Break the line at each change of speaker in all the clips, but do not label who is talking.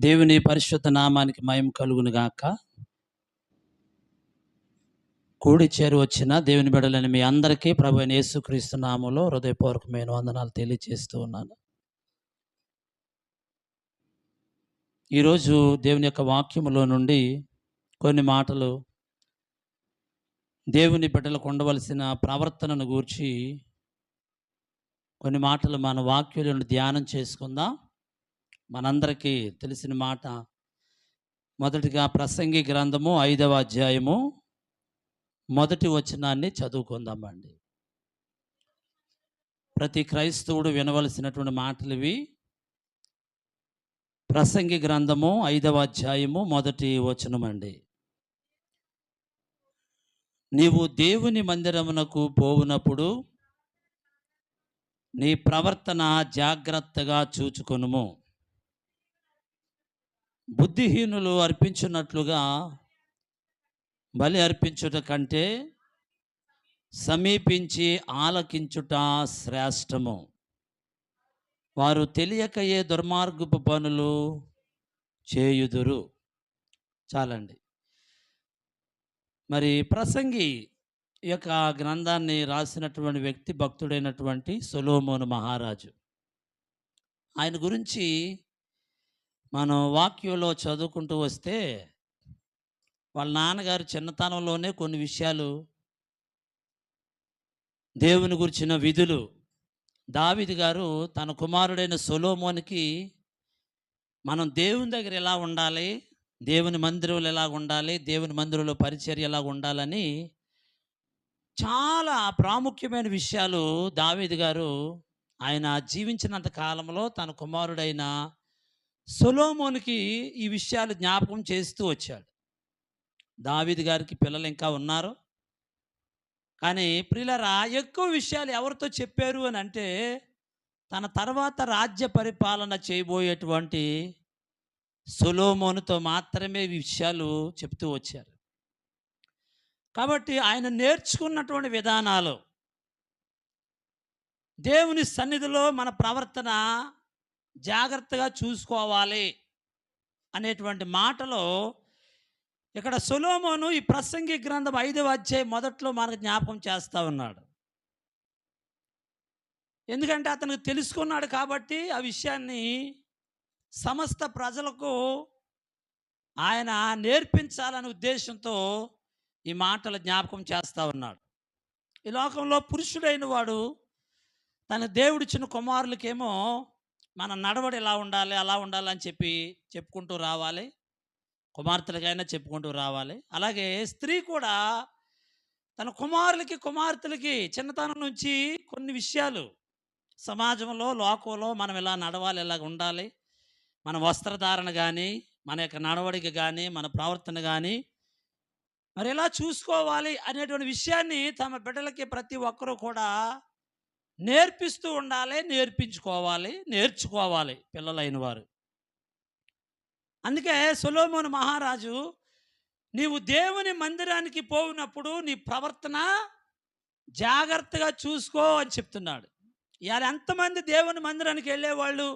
దేవుని పరిశుద్ధ నామానికి మహిమ కలుగును గాక. కూడి చేరి వచ్చిన దేవుని బిడ్డలని మీ అందరికీ ప్రభువైన యేసుక్రీస్తు నామములో హృదయపూర్వకమైన వందనాలు తెలియజేస్తూ ఉన్నాను. ఈరోజు దేవుని యొక్క వాక్యములో నుండి కొన్ని మాటలు దేవుని బిడ్డలకు ఉండవలసిన ప్రవర్తనను గూర్చి కొన్ని మాటలు మన వాక్యంలో ధ్యానం చేసుకుందాం. మనందరికీ తెలిసిన మాట, మొదటిగా ప్రసంగి గ్రంథము 5వ అధ్యాయము మొదటి వచనాన్ని చదువుకుందామండి. ప్రతి క్రైస్తవుడు వినవలసినటువంటి మాటలు ఇవి. ప్రసంగి గ్రంథము 5వ అధ్యాయము మొదటి వచనం అండి. నీవు దేవుని మందిరమునకు పోవునప్పుడు నీ ప్రవర్తన జాగ్రత్తగా చూచుకొనుము. బుద్ధిహీనులు అర్పించున్నట్లుగా బలి అర్పించుట కంటే సమీపించి ఆలకించుట శ్రేష్టము. వారు తెలియకయే దుర్మార్గపు పనులు చేయుదురు. చాలండి. మరి ప్రసంగి యొక్క గ్రంథాన్ని రాసినటువంటి వ్యక్తి భక్తుడైనటువంటి సొలొమోను మహారాజు. ఆయన గురించి మనం వాక్యంలో చదువుకుంటూ వస్తే వాళ్ళ నాన్నగారు చిన్నతనంలోనే కొన్ని విషయాలు, దేవుని గురించిన విధులు దావీదు గారు తన కుమారుడైన సొలొమోనుకి మనం దేవుని దగ్గర ఎలా ఉండాలి, దేవుని మందిరంలో ఎలా ఉండాలి, దేవుని మందిరంలో పరిచర్య ఎలా ఉండాలని చాలా ప్రాముఖ్యమైన విషయాలు దావీదు గారు ఆయన జీవించినంత కాలంలో తన కుమారుడైన సొలొమోనుకి ఈ విషయాలు జ్ఞాపకం చేస్తూ వచ్చాడు. దావీదు గారికి పిల్లలు ఇంకా ఉన్నారు, కానీ ప్రియులారా ఎక్కువ విషయాలు ఎవరితో చెప్పారు అని అంటే తన తర్వాత రాజ్య పరిపాలన చేయబోయేటువంటి సొలొమోనుతో మాత్రమే ఈ విషయాలు చెప్తూ వచ్చారు. కాబట్టి ఆయన నేర్చుకున్నటువంటి విధానాలు, దేవుని సన్నిధిలో మన ప్రవర్తన జాగ్రత్తగా చూసుకోవాలి అనేటువంటి మాటలో ఇక్కడ సొలొమోను ఈ ప్రసంగి గ్రంథం 5వ అధ్యాయం మొదట్లో మనకు జ్ఞాపకం చేస్తూ ఉన్నాడు. ఎందుకంటే అతనికి తెలుసుకున్నాడు కాబట్టి ఆ విషయాన్ని సమస్త ప్రజలకు ఆయన నేర్పించాలనే ఉద్దేశంతో ఈ మాటలు జ్ఞాపకం చేస్తూ ఉన్నాడు. ఈ లోకంలో పురుషుడైన వాడు తన దేవుడిచ్చిన కుమారులకేమో మన నడవడి ఎలా ఉండాలి, అలా ఉండాలని చెప్పుకుంటూ రావాలి. కుమార్తెలకైనా చెప్పుకుంటూ రావాలి. అలాగే స్త్రీ కూడా తన కుమారులకి కుమార్తెలకి చిన్నతనం నుంచి కొన్ని విషయాలు సమాజంలో లోకంలో మనం ఎలా నడవాలి, ఎలా ఉండాలి, మన వస్త్రధారణ కానీ, మన యొక్క నడవడిక కానీ, మన ప్రవర్తన కానీ మరి ఎలా చూసుకోవాలి అనేటువంటి విషయాన్ని తమ బిడ్డలకి ప్రతి ఒక్కరూ కూడా నేర్పిస్తూ ఉండాలి, నేర్చుకోవాలి పిల్లలైన వారు. అందుకే సొలొమోను మహారాజు నీవు దేవుని మందిరానికి పోయినప్పుడు నీ ప్రవర్తన జాగ్రత్తగా చూసుకో అని చెప్తున్నాడు. ఇవాళ ఎంతమంది దేవుని మందిరానికి వెళ్ళేవాళ్ళు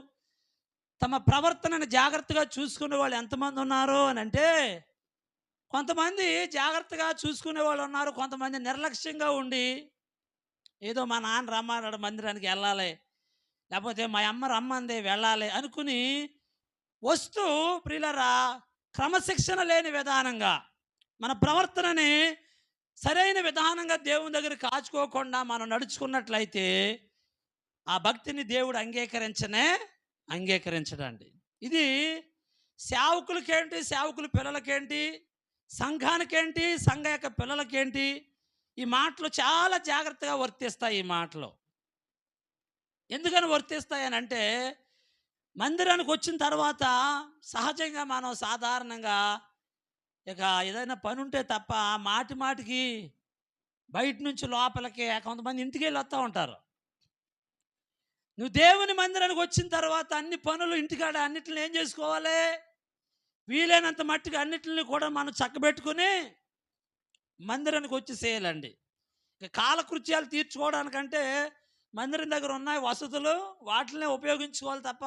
తమ ప్రవర్తనను జాగ్రత్తగా చూసుకునే వాళ్ళు ఎంతమంది ఉన్నారు అని అంటే, కొంతమంది జాగ్రత్తగా చూసుకునే వాళ్ళు ఉన్నారు, కొంతమంది నిర్లక్ష్యంగా ఉండి ఏదో మా నాన్న రమ్మన్నాడు మందిరానికి వెళ్ళాలి, లేకపోతే మా అమ్మ రమ్మంది వెళ్ళాలి అనుకుని వస్తూ ప్రియులరా క్రమశిక్షణ లేని విధానంగా మన ప్రవర్తనని సరైన విధానంగా దేవుని దగ్గర కాచుకోకుండా మనం నడుచుకున్నట్లయితే ఆ భక్తిని దేవుడు అంగీకరించడండి. ఇది సేవకులకేంటి, సేవకుల పిల్లలకేంటి, సంఘానికేంటి, సంఘ యొక్క పిల్లలకేంటి, ఈ మాటలు చాలా జాగ్రత్తగా వర్తిస్తాయి. ఈ మాటలు ఎందుకని వర్తిస్తాయి అని అంటే, మందిరానికి వచ్చిన తర్వాత సహజంగా మనం సాధారణంగా ఇక ఏదైనా పని ఉంటే తప్ప మాటికి బయట నుంచి లోపలికి కొంతమంది ఇంటికి వెళ్ళి వస్తూ ఉంటారు. నువ్వు దేవుని మందిరానికి వచ్చిన తర్వాత అన్ని పనులు ఇంటికాడ అన్నిటిని ఏం చేసుకోవాలి, వీలైనంత మట్టుకు అన్నిటిని కూడా మనం చక్కబెట్టుకుని మందిరానికి వచ్చి చేయాలండి. ఇక కాలకృత్యాలు తీర్చుకోవడానికంటే మందిరం దగ్గర ఉన్నాయి వసతులు, వాటినే ఉపయోగించుకోవాలి తప్ప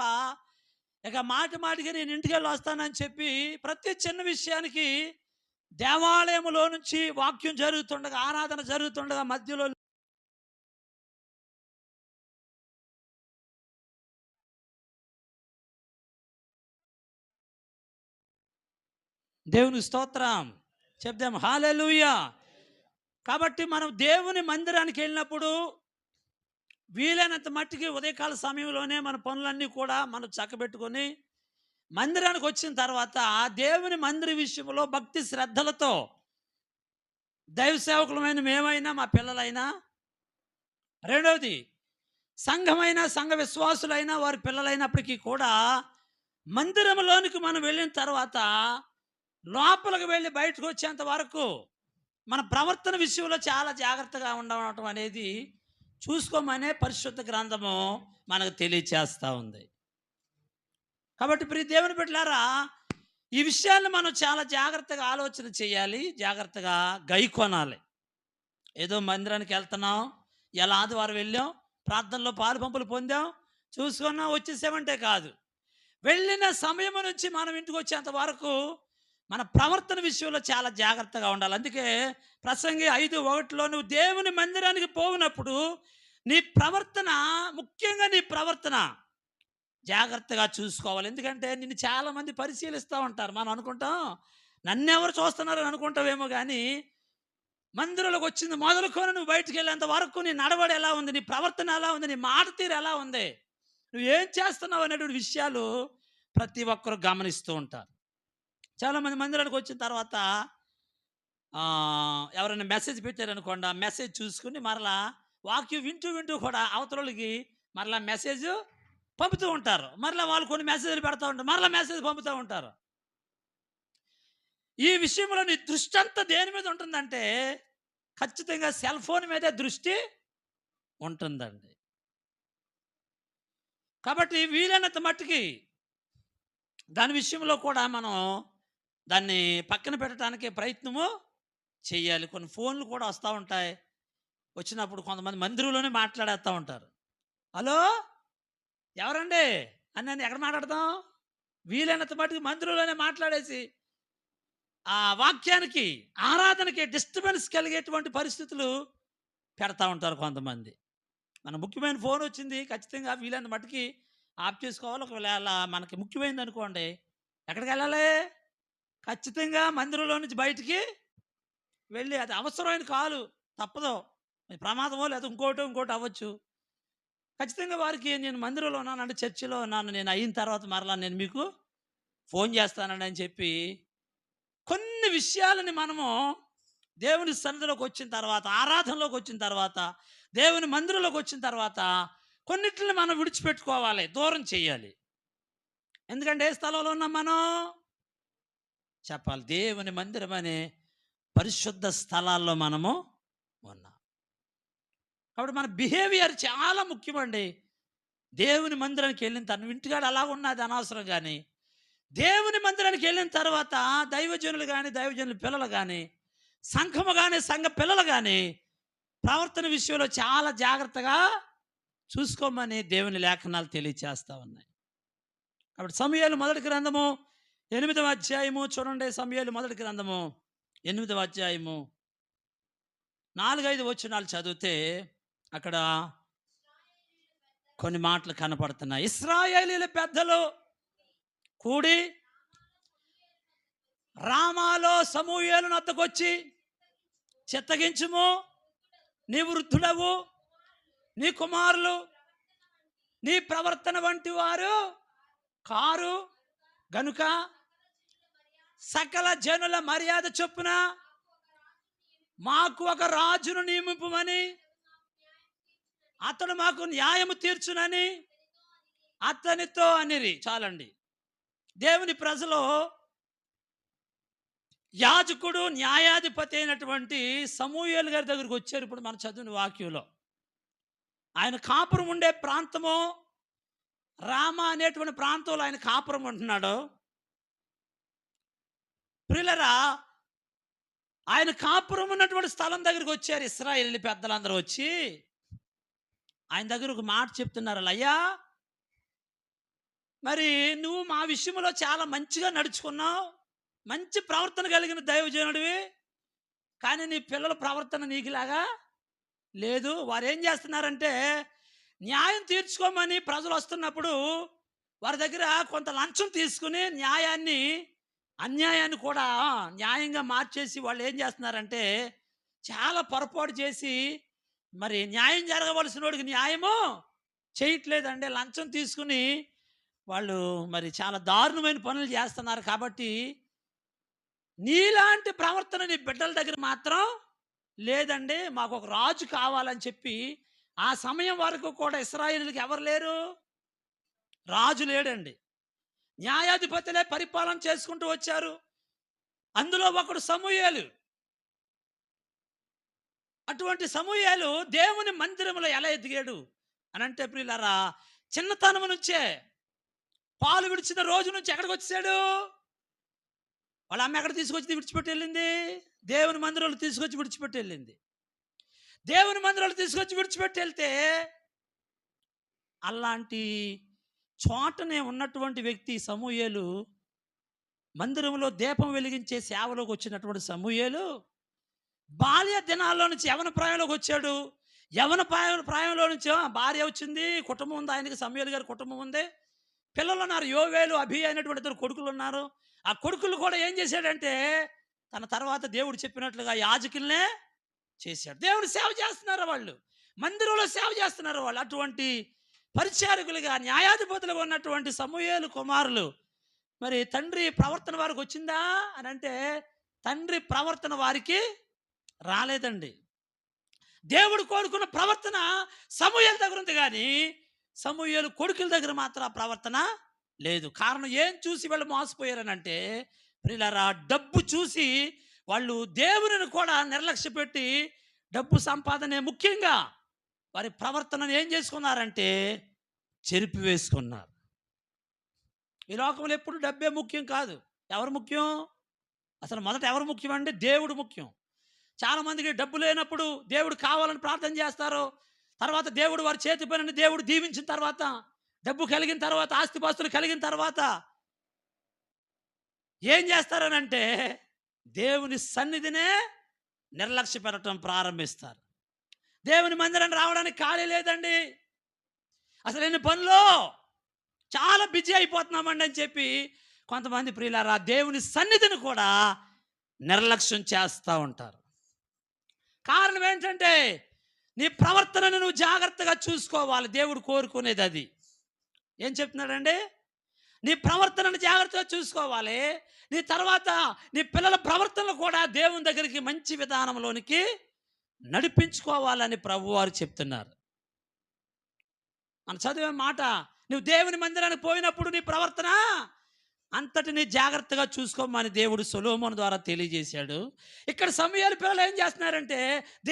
ఇక మాటి మాటికి నేను ఇంటికెళ్ళి వస్తానని చెప్పి ప్రతి చిన్న విషయానికి దేవాలయంలో నుంచి వాక్యం జరుగుతుండగా, ఆరాధన జరుగుతుండగా మధ్యలో దేవుని స్తోత్రం చెప్దాం, హల్లెలూయా. కాబట్టి మనం దేవుని మందిరానికి వెళ్ళినప్పుడు వీలైనంత మట్టికి ఉదయకాల సమయంలోనే మన పనులన్నీ కూడా మనం చక్కబెట్టుకొని మందిరానికి వచ్చిన తర్వాత దేవుని మందిర విషయంలో భక్తి శ్రద్ధలతో దైవ సేవకులమైన మేమైనా మా పిల్లలైనా, రెండవది సంఘమైన సంఘ విశ్వాసులైనా వారి పిల్లలైనప్పటికీ కూడా మందిరంలోనికి మనం వెళ్ళిన తర్వాత లోపలికి వెళ్ళి బయటకు వచ్చేంత వరకు మన ప్రవర్తన విషయంలో చాలా జాగ్రత్తగా ఉండటం అనేది చూసుకోమనే పరిశుద్ధ గ్రంథము మనకు తెలియచేస్తూ ఉంది. కాబట్టి ప్రియ దేవుని బిడ్డలారా, ఈ విషయాన్ని మనం చాలా జాగ్రత్తగా ఆలోచన చేయాలి, జాగ్రత్తగా గైకొనాలి. ఏదో మందిరానికి వెళ్తున్నాం, ఎలా ఆదివారం వెళ్ళాం, ప్రార్థనలో పాలు పంపులు పొందాం, చూసుకున్నాం, వచ్చేసామంటే కాదు. వెళ్ళిన సమయం నుంచి మనం ఇంటికి వచ్చేంత వరకు మన ప్రవర్తన విషయంలో చాలా జాగ్రత్తగా ఉండాలి. అందుకే ప్రసంగి 5:1 నువ్వు దేవుని మందిరానికి పోయినప్పుడు నీ ప్రవర్తన, ముఖ్యంగా నీ ప్రవర్తన జాగ్రత్తగా చూసుకోవాలి. ఎందుకంటే నిన్ను చాలామంది పరిశీలిస్తూ ఉంటారు. మనం అనుకుంటాం నన్నెవరు చూస్తున్నారని అనుకుంటావేమో, కానీ మందిరంలోకి వచ్చింది మొదలుకొని నువ్వు బయటికి వెళ్ళేంత వరకు నీ నడవడి ఎలా ఉంది, నీ ప్రవర్తన ఎలా ఉంది, నీ మాట తీరు ఎలా ఉంది, నువ్వు ఏం చేస్తున్నావు అనేటువంటి విషయాలు ప్రతి ఒక్కరు గమనిస్తూ ఉంటారు. చాలామంది మందిరానికి వచ్చిన తర్వాత ఎవరైనా మెసేజ్ పెట్టారనుకోండి, ఆ మెసేజ్ చూసుకుని మరలా వాక్యం వింటూ వింటూ కూడా అవతలకి మరలా మెసేజ్ పంపుతూ ఉంటారు. మరలా వాళ్ళు కొన్ని మెసేజ్లు పెడతా ఉంటారు, మరలా మెసేజ్ పంపుతూ ఉంటారు. ఈ విషయంలో నీ దృష్టి అంతా దేని మీద ఉంటుందంటే ఖచ్చితంగా సెల్ ఫోన్ మీదే దృష్టి ఉంటుందండి. కాబట్టి వీలైనంత మట్టుకి దాని విషయంలో కూడా మనం దాన్ని పక్కన పెట్టడానికి ప్రయత్నము చేయాలి. కొన్ని ఫోన్లు కూడా వస్తూ ఉంటాయి. వచ్చినప్పుడు కొంతమంది మందిరంలోనే మాట్లాడేస్తూ ఉంటారు. హలో ఎవరండి అని నేను ఎక్కడ మాట్లాడతాం? వీలైనంత మట్టుకు మందిరంలోనే మాట్లాడేసి ఆ వాక్యానికి, ఆరాధనకి డిస్టర్బెన్స్ కలిగేటువంటి పరిస్థితులు పెడతా ఉంటారు కొంతమంది. మన ముఖ్యమైన ఫోన్ వచ్చింది, ఖచ్చితంగా వీలైన మట్టుకి ఆఫ్ చేసుకోవాలి. ఒకవేళ మనకి ముఖ్యమైనది అనుకోండి, ఎక్కడికి వెళ్ళాలి? ఖచ్చితంగా మందిరంలో నుంచి బయటికి వెళ్ళి, అది అవసరమైన కాలు తప్పదు, ప్రమాదమో లేదా ఇంకోటి అవ్వచ్చు. ఖచ్చితంగా వారికి నేను మందిరంలో ఉన్నాను అంటే, చర్చిలో ఉన్నాను, నేను అయిన తర్వాత మరలా నేను మీకు ఫోన్ చేస్తానండి అని చెప్పి కొన్ని విషయాలని మనము దేవుని సన్నిధిలోకి వచ్చిన తర్వాత, ఆరాధనలోకి వచ్చిన తర్వాత, దేవుని మందిరంలోకి వచ్చిన తర్వాత కొన్నిటిని మనం విడిచిపెట్టుకోవాలి, దూరం చేయాలి. ఎందుకంటే ఏ స్థలంలో ఉన్నాం మనం చెప్పాలి? దేవుని మందిరం అనే పరిశుద్ధ స్థలాల్లో మనము ఉన్నాం. కాబట్టి మన బిహేవియర్ చాలా ముఖ్యమండి. దేవుని మందిరానికి వెళ్ళిన తర్వాత ఇంటికాడ అలా ఉన్నది అనవసరం, కానీ దేవుని మందిరానికి వెళ్ళిన తర్వాత దైవజనులు కానీ, దైవజనుల పిల్లలు కానీ, సంఘము కానీ, సంఘ పిల్లలు కానీ ప్రవర్తన విషయంలో చాలా జాగ్రత్తగా చూసుకోమని దేవుని లేఖనాలు తెలియచేస్తూ ఉన్నాయి. కాబట్టి సమూయేలు మొదటి గ్రంథము 8వ అధ్యాయము చూడండి. సమూయేలు మొదటి గ్రంథము 8వ అధ్యాయము 4-5 వచనాలు చదివితే అక్కడ కొన్ని మాటలు కనపడుతున్నాయి. ఇశ్రాయేలీల పెద్దలు కూడి రామాలో సమూయేలు నొద్దకొచ్చి, చిత్తగించుము, నీ వృద్ధుడవు, నీ కుమారులు నీ ప్రవర్తన వంటి వారు కారు గనుక సకల జనుల మర్యాద చొప్పున మాకు ఒక రాజును నియమింపుమని, అతడు మాకు న్యాయము తీర్చునని అతనితో అనిరి. చాలండి. దేవుని ప్రజలు యాజకుడు, న్యాయాధిపతి అయినటువంటి సమూయేలు గారి దగ్గరికి వచ్చారు. ఇప్పుడు మనం చదివిన వాక్యంలో ఆయన కాపురం ఉండే ప్రాంతము రామ అనేటువంటి ప్రాంతంలో ఆయన కాపురం ఉంటున్నాడు. ప్రియులరా, ఆయన కాపురం ఉన్నటువంటి స్థలం దగ్గరికి వచ్చారు ఇశ్రాయేలు పెద్దలందరూ వచ్చి ఆయన దగ్గర ఒక మాట చెప్తున్నారు, అయ్యా మరి నువ్వు మా విషయంలో చాలా మంచిగా నడుచుకున్నావు, మంచి ప్రవర్తన కలిగిన దైవజనుడివి, కానీ నీ పిల్లల ప్రవర్తన నీకులాగా లేదు. వారు ఏం చేస్తున్నారంటే న్యాయం తీర్చుకోమని ప్రజలు వస్తున్నప్పుడు వారి దగ్గర కొంత లంచం తీసుకుని అన్యాయాన్ని కూడా న్యాయంగా మార్చేసి వాళ్ళు ఏం చేస్తున్నారంటే చాలా పొరపాటు చేసి మరి న్యాయం జరగవలసిన వాడికి న్యాయము చేయట్లేదండి. లంచం తీసుకుని వాళ్ళు మరి చాలా దారుణమైన పనులు చేస్తున్నారు. కాబట్టి నీలాంటి ప్రవర్తన నీ బిడ్డల దగ్గర మాత్రం లేదండి, మాకు ఒక రాజు కావాలని చెప్పి ఆ సమయం వరకు కూడా ఇశ్రాయేలుకి ఎవరు లేరు, రాజు లేడండి. న్యాయాధిపతులే పరిపాలన చేసుకుంటూ వచ్చారు. అందులో ఒకడు సమూయేలు. అటువంటి సమూయేలు దేవుని మందిరంలో ఎలా ఎదిగాడు అని అంటే ప్రియులారా, చిన్నతనం నుంచే పాలు విడిచిన రోజు నుంచి ఎక్కడికి వచ్చాడు, వాళ్ళ అమ్మ ఎక్కడ తీసుకొచ్చి విడిచిపెట్టి వెళ్ళింది, దేవుని మందిరంలో తీసుకొచ్చి విడిచిపెట్టి వెళ్ళింది. దేవుని మందిరంలో తీసుకొచ్చి విడిచిపెట్టి వెళ్తే అలాంటి చోటనే ఉన్నటువంటి వ్యక్తి సమూయేలు, మందిరంలో దీపం వెలిగించే సేవలోకి వచ్చినటువంటి సమూయేలు బాల్య దినాల్లో నుంచి యవన ప్రాయంలోకి వచ్చాడు. యవన ప్రాయంలో నుంచి భార్య వచ్చింది, కుటుంబం ఉంది, ఆయనకి సమూయేలు గారి కుటుంబం ఉంది, పిల్లలు ఉన్నారు, యోవేలు అభి అయినటువంటి ఇద్దరు కొడుకులు ఉన్నారు. ఆ కొడుకులు కూడా ఏం చేశాడంటే తన తర్వాత దేవుడు చెప్పినట్లుగా యాజకులనే చేశాడు. దేవుడు సేవ చేస్తున్నారు, వాళ్ళు మందిరంలో సేవ చేస్తున్నారు. వాళ్ళు అటువంటి పరిచారకులుగా న్యాయాధిపతులుగా ఉన్నటువంటి సమూయేలు కుమారులు. మరి తండ్రి ప్రవర్తన వారికి వచ్చిందా అని అంటే తండ్రి ప్రవర్తన వారికి రాలేదండి. దేవుడు కోరుకున్న ప్రవర్తన సమూయేలు దగ్గర ఉంది, కానీ సమూయేలు కొడుకుల దగ్గర మాత్రం ఆ ప్రవర్తన లేదు. కారణం ఏం చూసి వాళ్ళు మోసపోయారనంటే ప్రియులారా, డబ్బు చూసి వాళ్ళు దేవుని కూడా నిర్లక్ష్య పెట్టి డబ్బు సంపాదనే ముఖ్యంగా వారి ప్రవర్తనను ఏం చేసుకున్నారంటే చెరిపి వేసుకున్నారు. ఈ లోకంలో ఎప్పుడు డబ్బే ముఖ్యం కాదు. ఎవరు ముఖ్యం? అసలు మొదట ఎవరు ముఖ్యం అంటే దేవుడు ముఖ్యం. చాలామందికి డబ్బు లేనప్పుడు దేవుడు కావాలని ప్రార్థన చేస్తారు. తర్వాత దేవుడు వారి చేతి పనిని దేవుడు దీవించిన తర్వాత, డబ్బు కలిగిన తర్వాత, ఆస్తిపాస్తులు కలిగిన తర్వాత ఏం చేస్తారనంటే దేవుని సన్నిధినే నిర్లక్ష్య పెట్టడం ప్రారంభిస్తారు. దేవుని మందిరాన్ని రావడానికి ఖాళీ లేదండి, అసలు ఎన్ని పనులు, చాలా బిజీ అయిపోతున్నామండి అని చెప్పి కొంతమంది ప్రియులారా దేవుని సన్నిధిని కూడా నిర్లక్ష్యం చేస్తూ ఉంటారు. కారణం ఏంటంటే నీ ప్రవర్తనను నువ్వు జాగ్రత్తగా చూసుకోవాలి. దేవుడు కోరుకునేది అది. ఏం చెప్తున్నాడండి? నీ ప్రవర్తనను జాగ్రత్తగా చూసుకోవాలి. నీ తర్వాత నీ పిల్లల ప్రవర్తనలు కూడా దేవుని దగ్గరికి మంచి విధానంలోనికి నడిపించుకోవాలని ప్రభువారు చెప్తున్నారు. మనం చదివే మాట, నువ్వు దేవుని మందిరానికి పోయినప్పుడు నీ ప్రవర్తన అంతటిని జాగ్రత్తగా చూసుకోమని దేవుడు సొలొమోను ద్వారా తెలియజేశాడు. ఇక్కడ సమూయేలు పిల్లలు ఏం చేస్తున్నారంటే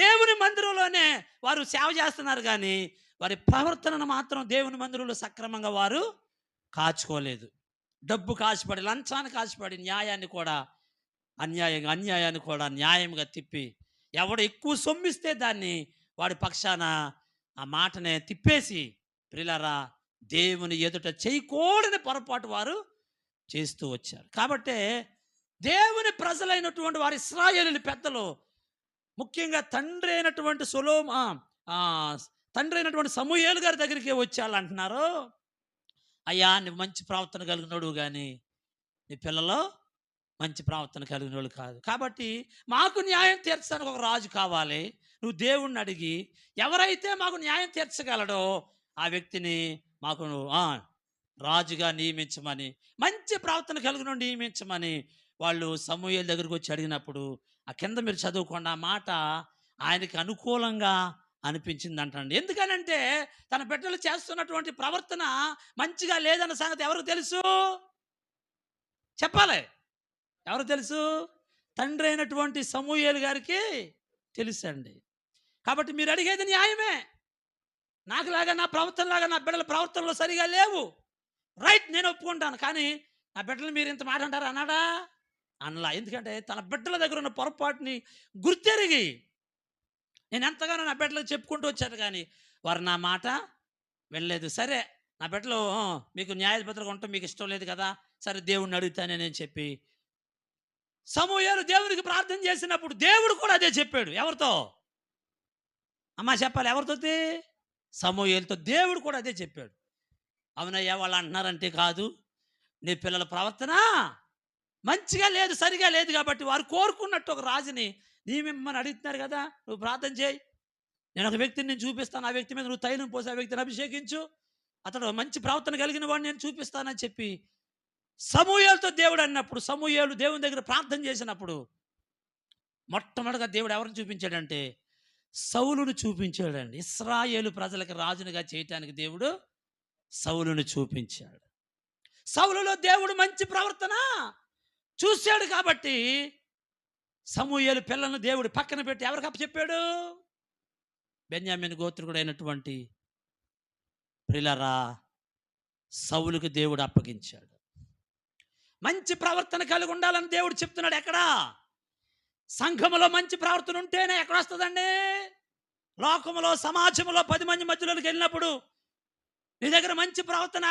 దేవుని మందిరంలోనే వారు సేవ చేస్తున్నారు, కానీ వారి ప్రవర్తనను మాత్రం దేవుని మందిరంలో సక్రమంగా వారు కాచుకోలేదు. డబ్బు కాసిపడి, లంచాన్ని కాసిపడి, అన్యాయాన్ని కూడా న్యాయంగా తిప్పి, ఎవడు ఎక్కువ సొమ్మిస్తే దాన్ని వాడి పక్షాన ఆ మాటనే తిప్పేసి ప్రియులారా దేవుని ఎదుట చేయకూడని పొరపాటు వారు చేస్తూ వచ్చారు. కాబట్టే దేవుని ప్రజలైనటువంటి వారి ఇశ్రాయేలు పెద్దలు ముఖ్యంగా తండ్రి అయినటువంటి సమూయేలు గారి దగ్గరికి వచ్చాళ్ళు అంటున్నారు, అయ్యా నువ్వు మంచి ప్రవర్తన కలిగినోడు, కానీ నీ పిల్లలు మంచి ప్రవర్తన కలిగిన వాళ్ళు కాదు. కాబట్టి మాకు న్యాయం తీర్చడానికి ఒక రాజు కావాలి. నువ్వు దేవుణ్ణి అడిగి ఎవరైతే మాకు న్యాయం తీర్చగలడో ఆ వ్యక్తిని మాకు రాజుగా నియమించమని, మంచి ప్రవర్తన కలిగిన నియమించమని వాళ్ళు సమూయేలు దగ్గరికి వచ్చి అడిగినప్పుడు ఆ కింద మీరు చదువుకోండి, ఆ మాట ఆయనకి అనుకూలంగా అనిపించింది అంటండి. ఎందుకనంటే తన బిడ్డలు చేస్తున్నటువంటి ప్రవర్తన మంచిగా లేదన్న సంగతి ఎవరికి తెలుసు? చెప్పాలి, ఎవరు తెలుసు? తండ్రి అయినటువంటి సమూయేలు గారికి తెలుసండి. కాబట్టి మీరు అడిగేది న్యాయమే. నాకులాగా నా ప్రవర్తనలాగా నా బిడ్డల ప్రవర్తనలో సరిగా లేవు, రైట్, నేను ఒప్పుకుంటాను. కానీ నా బిడ్డలు మీరు ఇంత మాట అంటారు అన్నాడా? అనలా. ఎందుకంటే తన బిడ్డల దగ్గర ఉన్న పొరపాటుని గుర్తెరిగి నేను ఎంతగానో నా బిడ్డలకు చెప్పుకుంటూ వచ్చాను కానీ వారు నా మాట వెళ్ళలేదు. సరే నా బిడ్డలు మీకు న్యాయపత్రిక ఉండటం మీకు ఇష్టం లేదు కదా, సరే దేవుడిని అడుగుతానని చెప్పి సమూయేలు దేవునికి ప్రార్థన చేసినప్పుడు దేవుడు కూడా అదే చెప్పాడు. ఎవరితో అమ్మా చెప్పాలి, ఎవరితో? సమూయేలుతో దేవుడు కూడా అదే చెప్పాడు. అవునయ్యా వాళ్ళు అంటున్నారంటే కాదు, నీ పిల్లల ప్రవర్తన మంచిగా లేదు, సరిగా లేదు కాబట్టి వారు కోరుకున్నట్టు ఒక రాజుని నియమిమ్మని అడుగుతున్నారు కదా, నువ్వు ప్రార్థన చేయి, నేను ఒక వ్యక్తిని నేను చూపిస్తాను, ఆ వ్యక్తి మీద నువ్వు తైలం పోసి ఆ వ్యక్తిని అభిషేకించు, అతడు మంచి ప్రవర్తన కలిగిన వాడిని నేను చూపిస్తానని చెప్పి సమూయేలుతో దేవుడు అన్నప్పుడు, సమూయేలు దేవుని దగ్గర ప్రార్థన చేసినప్పుడు మొట్టమొదటిగా దేవుడు ఎవరిని చూపించాడంటే సౌలును చూపించాడండి. ఇశ్రాయేలు ప్రజలకు రాజునిగా చేయటానికి దేవుడు సౌలును చూపించాడు. సౌలులో దేవుడు మంచి ప్రవర్తన చూశాడు కాబట్టి సమూయేలు పిల్లలను దేవుడు పక్కన పెట్టి ఎవరికి అప్పచెప్పాడు? బెన్యామీను గోత్రికుడు అయినటువంటి ప్రిలరా సౌలుకు దేవుడు అప్పగించాడు. మంచి ప్రవర్తన కలిగి ఉండాలని దేవుడు చెప్తున్నాడు. ఎక్కడ? సంఘములో మంచి ప్రవర్తన ఉంటేనే ఎక్కడ వస్తుందండి? లోకములో, సమాజంలో 10 మంది మధ్యలోకి వెళ్ళినప్పుడు నీ దగ్గర మంచి ప్రవర్తన